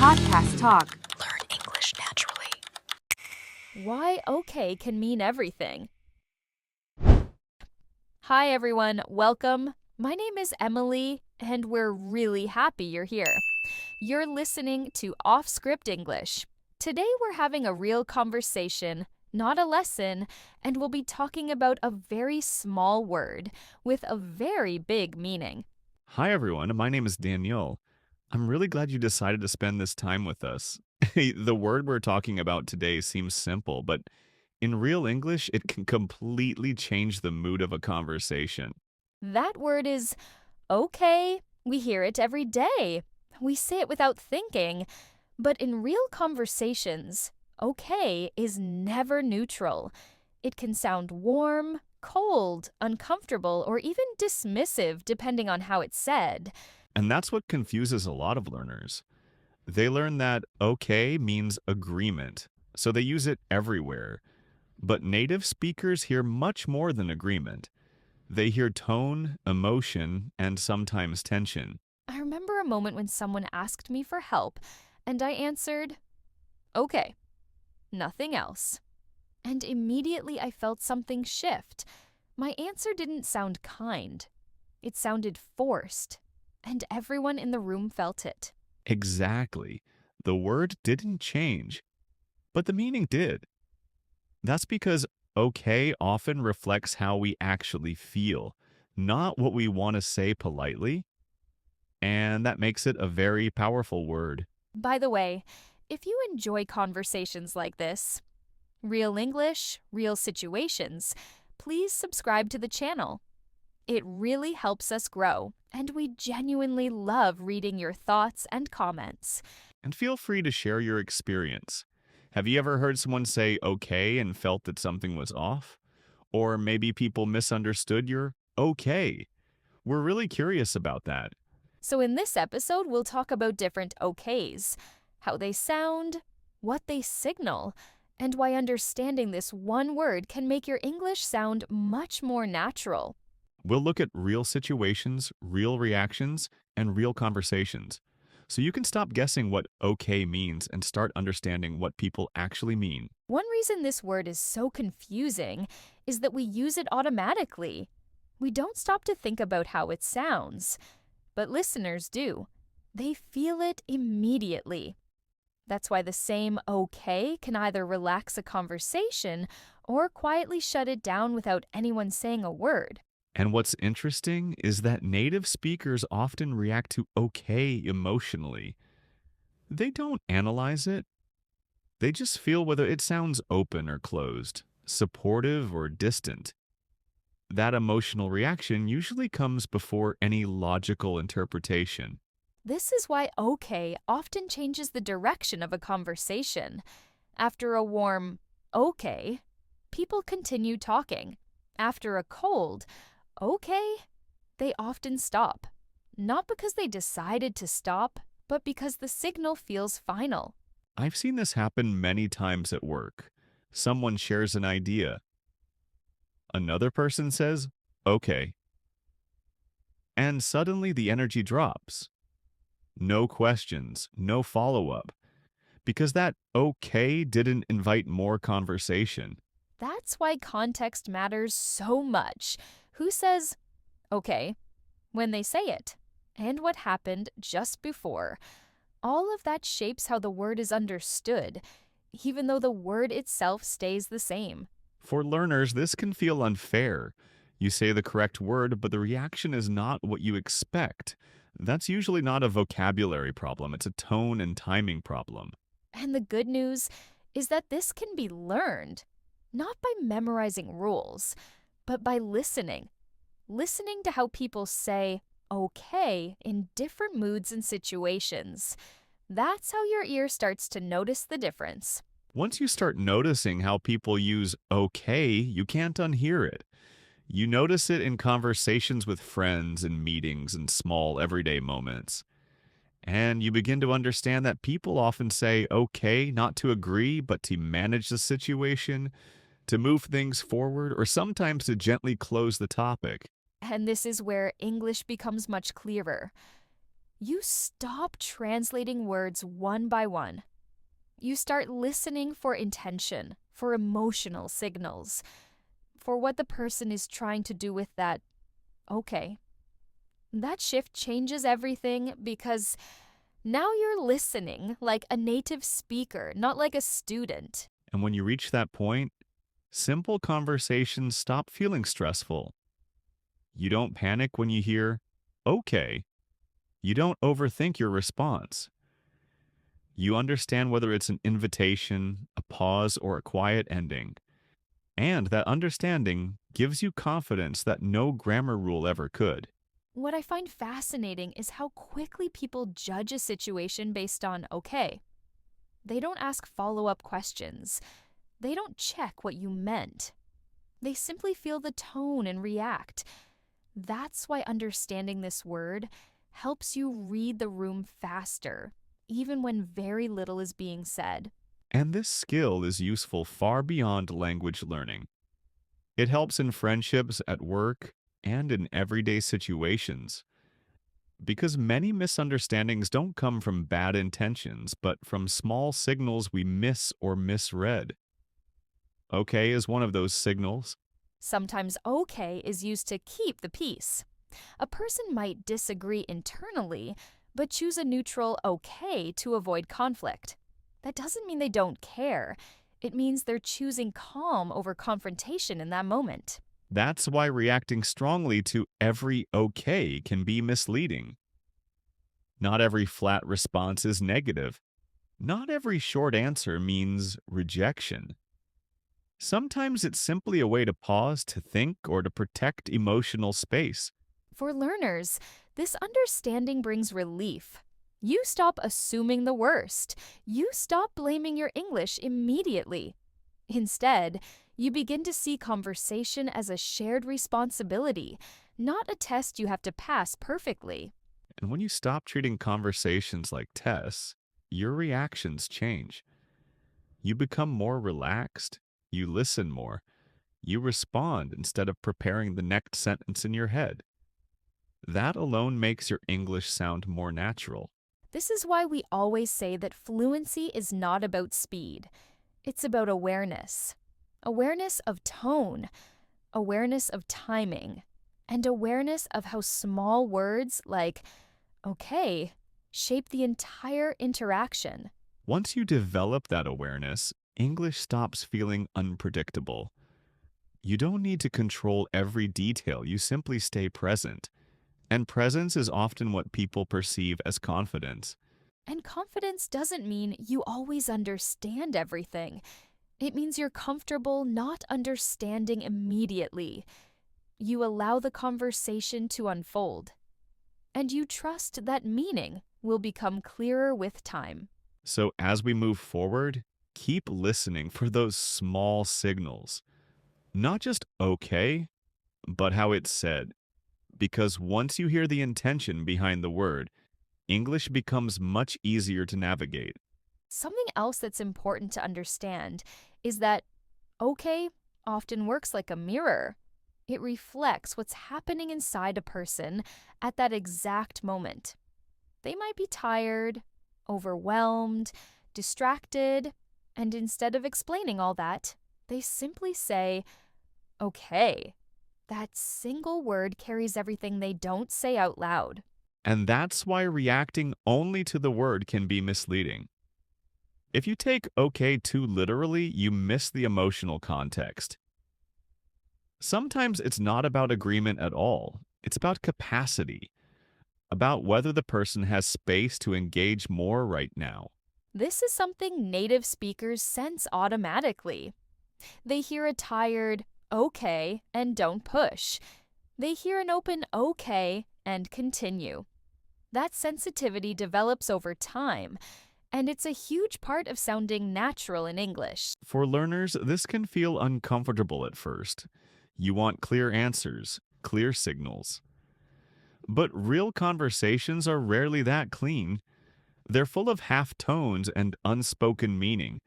Podcast Talk. Learn English naturally. Why okay can mean everything. Hi everyone, welcome. My name is Emily, and we're really happy you're here. You're listening to OffScript English. Today we're having a real conversation, not a lesson, and we'll be talking about a very small word with a very big meaning. Hi, everyone. My name is Daniel. I'm really glad you decided to spend this time with us. The word we're talking about today seems simple, but in real English, it can completely change the mood of a conversation. That word is okay. We hear it every day. We say it without thinking. But in real conversations, okay is never neutral. It can sound warm, cold, uncomfortable, or even dismissive depending on how it's said. And that's what confuses a lot of learners. They learn that okay means agreement, so they use it everywhere. But native speakers hear much more than agreement. They hear tone, emotion, and sometimes tension. I remember a moment when someone asked me for help, and I answered, okay, nothing else. And immediately I felt something shift. My answer didn't sound kind. It sounded forced, and everyone in the room felt it. Exactly. The word didn't change, but the meaning did. That's because okay often reflects how we actually feel, not what we want to say politely. And that makes it a very powerful word. By the way, if you enjoy conversations like this, real English, real situations, please subscribe to the channel. It really helps us grow, and we genuinely love reading your thoughts and comments. And feel free to share your experience. Have you ever heard someone say okay and felt that something was off? Or maybe people misunderstood your okay. We're really curious about that. So in this episode, we'll talk about different okays, how they sound, what they signal, and why understanding this one word can make your English sound much more natural. We'll look at real situations, real reactions, and real conversations. So you can stop guessing what okay means and start understanding what people actually mean. One reason this word is so confusing is that we use it automatically. We don't stop to think about how it sounds. But listeners do. They feel it immediately. That's why the same okay can either relax a conversation or quietly shut it down without anyone saying a word. And what's interesting is that native speakers often react to okay emotionally. They don't analyze it. They just feel whether it sounds open or closed, supportive or distant. That emotional reaction usually comes before any logical interpretation. This is why okay often changes the direction of a conversation. After a warm okay, people continue talking. After a cold okay, they often stop. Not because they decided to stop, but because the signal feels final. I've seen this happen many times at work. Someone shares an idea. Another person says, okay. And suddenly the energy drops. No questions, no follow-up. Because that okay didn't invite more conversation. That's why context matters so much. Who says, okay, when they say it, and what happened just before. All of that shapes how the word is understood, even though the word itself stays the same. For learners, this can feel unfair. You say the correct word, but the reaction is not what you expect. That's usually not a vocabulary problem. It's a tone and timing problem. And the good news is that this can be learned, not by memorizing rules, but by listening. Listening to how people say okay in different moods and situations. That's how your ear starts to notice the difference. Once you start noticing how people use okay, you can't unhear it. You notice it in conversations with friends and meetings and small everyday moments. And you begin to understand that people often say okay not to agree, but to manage the situation, to move things forward, or sometimes to gently close the topic. And this is where English becomes much clearer. You stop translating words one by one. You start listening for intention, for emotional signals, for what the person is trying to do with that, okay. That shift changes everything because now you're listening like a native speaker, not like a student. And when you reach that point, simple conversations stop feeling stressful. You don't panic when you hear, okay. You don't overthink your response. You understand whether it's an invitation, a pause, or a quiet ending. And that understanding gives you confidence that no grammar rule ever could. What I find fascinating is how quickly people judge a situation based on okay. They don't ask follow-up questions. They don't check what you meant. They simply feel the tone and react. That's why understanding this word helps you read the room faster, even when very little is being said. And this skill is useful far beyond language learning. It helps in friendships, at work, and in everyday situations. Because many misunderstandings don't come from bad intentions, but from small signals we miss or misread. Okay is one of those signals. Sometimes okay is used to keep the peace. A person might disagree internally, but choose a neutral okay to avoid conflict. That doesn't mean they don't care. It means they're choosing calm over confrontation in that moment. That's why reacting strongly to every okay can be misleading. Not every flat response is negative. Not every short answer means rejection. Sometimes it's simply a way to pause, to think, or to protect emotional space. For learners, this understanding brings relief. You stop assuming the worst. You stop blaming your English immediately. Instead, you begin to see conversation as a shared responsibility, not a test you have to pass perfectly. And when you stop treating conversations like tests, your reactions change. You become more relaxed, you listen more, you respond instead of preparing the next sentence in your head. That alone makes your English sound more natural. This is why we always say that fluency is not about speed. It's about awareness. Awareness of tone, awareness of timing, and awareness of how small words like okay shape the entire interaction. Once you develop that awareness, English stops feeling unpredictable. You don't need to control every detail, you simply stay present. And presence is often what people perceive as confidence. And confidence doesn't mean you always understand everything. It means you're comfortable not understanding immediately. You allow the conversation to unfold. And you trust that meaning will become clearer with time. So as we move forward, keep listening for those small signals. Not just okay, but how it's said. Because once you hear the intention behind the word, English becomes much easier to navigate. Something else that's important to understand is that okay often works like a mirror. It reflects what's happening inside a person at that exact moment. They might be tired, overwhelmed, distracted, and instead of explaining all that, they simply say, okay. That single word carries everything they don't say out loud. And that's why reacting only to the word can be misleading. If you take okay too literally, you miss the emotional context. Sometimes it's not about agreement at all. It's about capacity, about whether the person has space to engage more right now. This is something native speakers sense automatically. They hear a tired, okay, and don't push. They hear an open okay and continue. That sensitivity develops over time, and it's a huge part of sounding natural in English. For learners, this can feel uncomfortable at first. You want clear answers, clear signals. But real conversations are rarely that clean. They're full of half tones and unspoken meaning.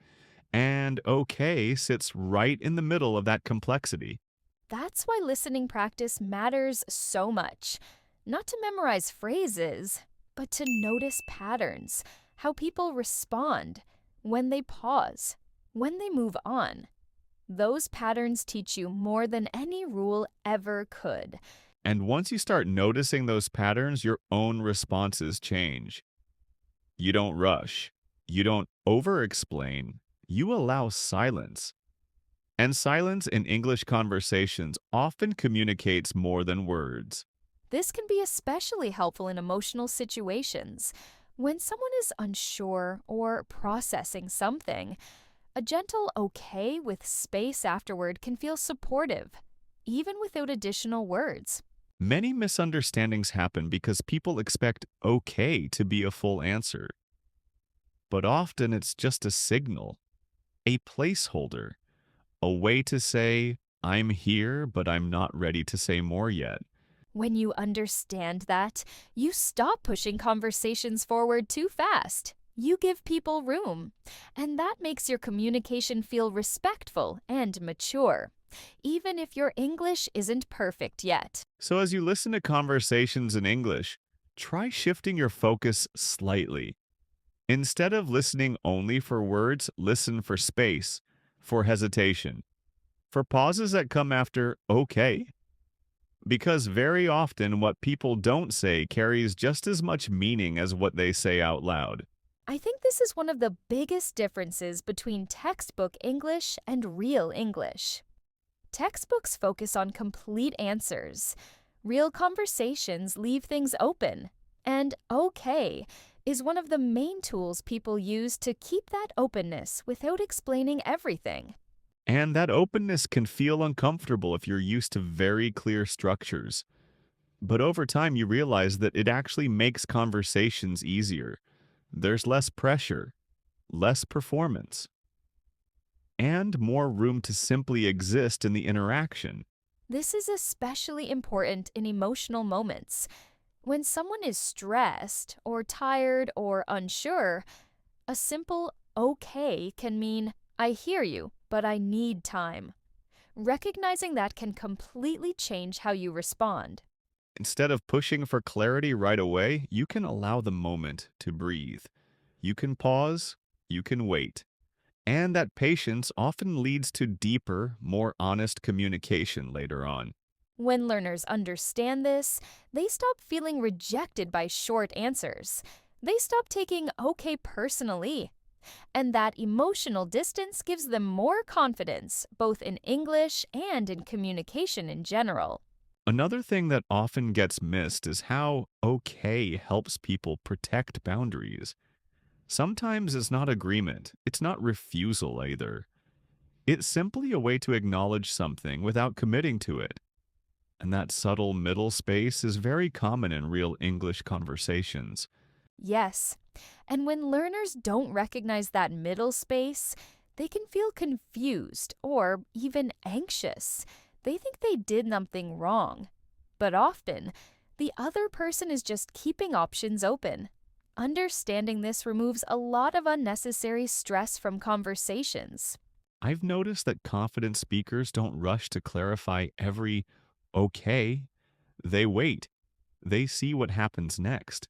And okay sits right in the middle of that complexity. That's why listening practice matters so much. Not to memorize phrases, but to notice patterns, how people respond, when they pause, when they move on. Those patterns teach you more than any rule ever could. And once you start noticing those patterns, your own responses change. You don't rush. You don't over-explain. You allow silence. And silence in English conversations often communicates more than words. This can be especially helpful in emotional situations. When someone is unsure or processing something, a gentle okay with space afterward can feel supportive, even without additional words. Many misunderstandings happen because people expect okay to be a full answer. But often it's just a signal, a placeholder, a way to say, I'm here, but I'm not ready to say more yet. When you understand that, you stop pushing conversations forward too fast. You give people room, and that makes your communication feel respectful and mature, even if your English isn't perfect yet. So as you listen to conversations in English, try shifting your focus slightly. Instead of listening only for words, listen for space, for hesitation, for pauses that come after okay. Because very often what people don't say carries just as much meaning as what they say out loud. I think this is one of the biggest differences between textbook English and real English. Textbooks focus on complete answers. Real conversations leave things open. And okay is one of the main tools people use to keep that openness without explaining everything. And that openness can feel uncomfortable if you're used to very clear structures. But over time, you realize that it actually makes conversations easier. There's less pressure, less performance, and more room to simply exist in the interaction. This is especially important in emotional moments. When someone is stressed or tired or unsure, a simple okay can mean, I hear you, but I need time. Recognizing that can completely change how you respond. Instead of pushing for clarity right away, you can allow the moment to breathe. You can pause, you can wait. And that patience often leads to deeper, more honest communication later on. When learners understand this, they stop feeling rejected by short answers. They stop taking okay personally. And that emotional distance gives them more confidence, both in English and in communication in general. Another thing that often gets missed is how okay helps people protect boundaries. Sometimes it's not agreement, it's not refusal either. It's simply a way to acknowledge something without committing to it. And that subtle middle space is very common in real English conversations. Yes, and when learners don't recognize that middle space, they can feel confused or even anxious. They think they did something wrong. But often, the other person is just keeping options open. Understanding this removes a lot of unnecessary stress from conversations. I've noticed that confident speakers don't rush to clarify every okay. They wait. They see what happens next.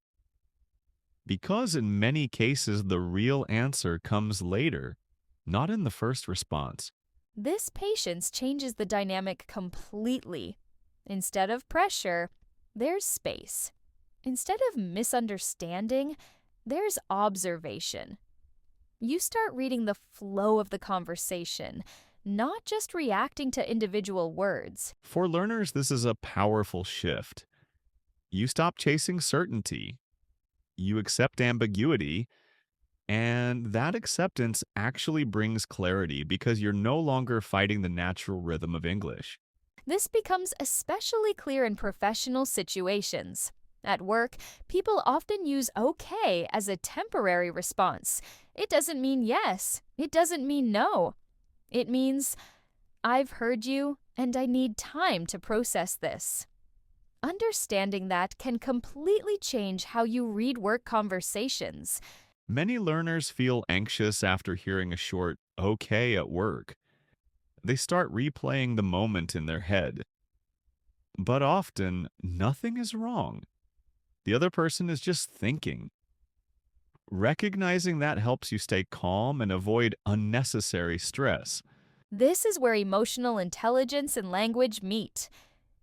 Because in many cases, the real answer comes later, not in the first response. This patience changes the dynamic completely. Instead of pressure, there's space. Instead of misunderstanding, there's observation. You start reading the flow of the conversation, not just reacting to individual words. For learners, this is a powerful shift. You stop chasing certainty. You accept ambiguity, and that acceptance actually brings clarity because you're no longer fighting the natural rhythm of English. This becomes especially clear in professional situations. At work, people often use okay as a temporary response. It doesn't mean yes. It doesn't mean no. It means, I've heard you and I need time to process this. Understanding that can completely change how you read work conversations. Many learners feel anxious after hearing a short okay at work. They start replaying the moment in their head. But often, nothing is wrong. The other person is just thinking. Recognizing that helps you stay calm and avoid unnecessary stress. This is where emotional intelligence and language meet.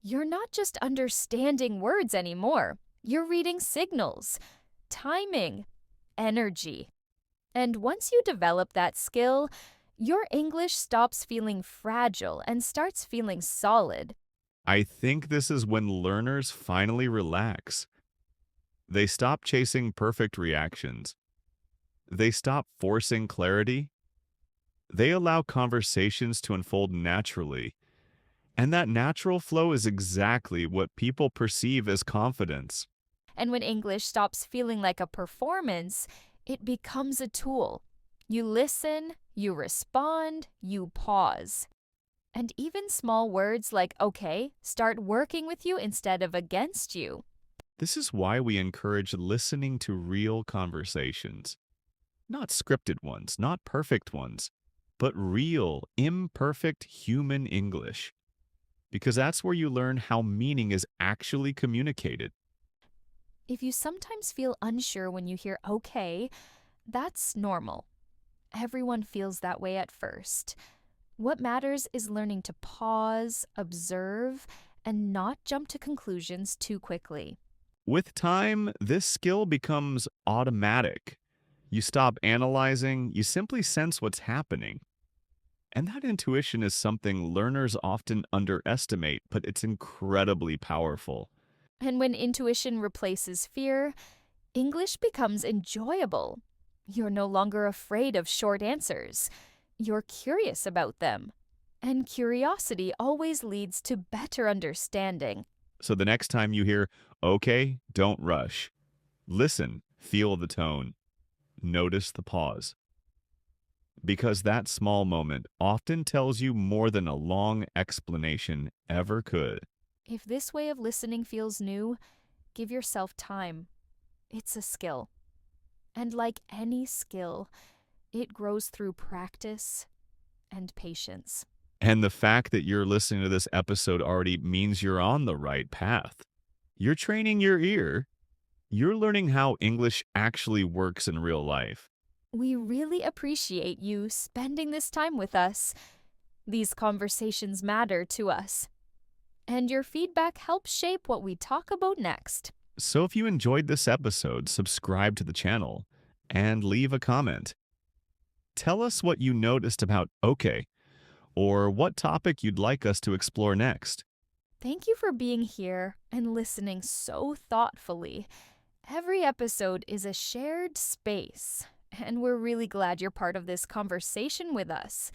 You're not just understanding words anymore, you're reading signals, timing, energy. And once you develop that skill, your English stops feeling fragile and starts feeling solid. I think this is when learners finally relax. They stop chasing perfect reactions. They stop forcing clarity. They allow conversations to unfold naturally. And that natural flow is exactly what people perceive as confidence. And when English stops feeling like a performance, it becomes a tool. You listen, you respond, you pause. And even small words like okay start working with you instead of against you. This is why we encourage listening to real conversations. Not scripted ones, not perfect ones, but real, imperfect human English. Because that's where you learn how meaning is actually communicated. If you sometimes feel unsure when you hear okay, that's normal. Everyone feels that way at first. What matters is learning to pause, observe, and not jump to conclusions too quickly. With time, this skill becomes automatic. You stop analyzing, you simply sense what's happening. And that intuition is something learners often underestimate, but it's incredibly powerful. And when intuition replaces fear, English becomes enjoyable. You're no longer afraid of short answers. You're curious about them. And curiosity always leads to better understanding. So the next time you hear, okay, don't rush. Listen, feel the tone. Notice the pause. Because that small moment often tells you more than a long explanation ever could. If this way of listening feels new, give yourself time. It's a skill. And like any skill, it grows through practice and patience. And the fact that you're listening to this episode already means you're on the right path. You're training your ear. You're learning how English actually works in real life. We really appreciate you spending this time with us. These conversations matter to us. And your feedback helps shape what we talk about next. So if you enjoyed this episode, subscribe to the channel and leave a comment. Tell us what you noticed about okay, or what topic you'd like us to explore next. Thank you for being here and listening so thoughtfully. Every episode is a shared space, and we're really glad you're part of this conversation with us.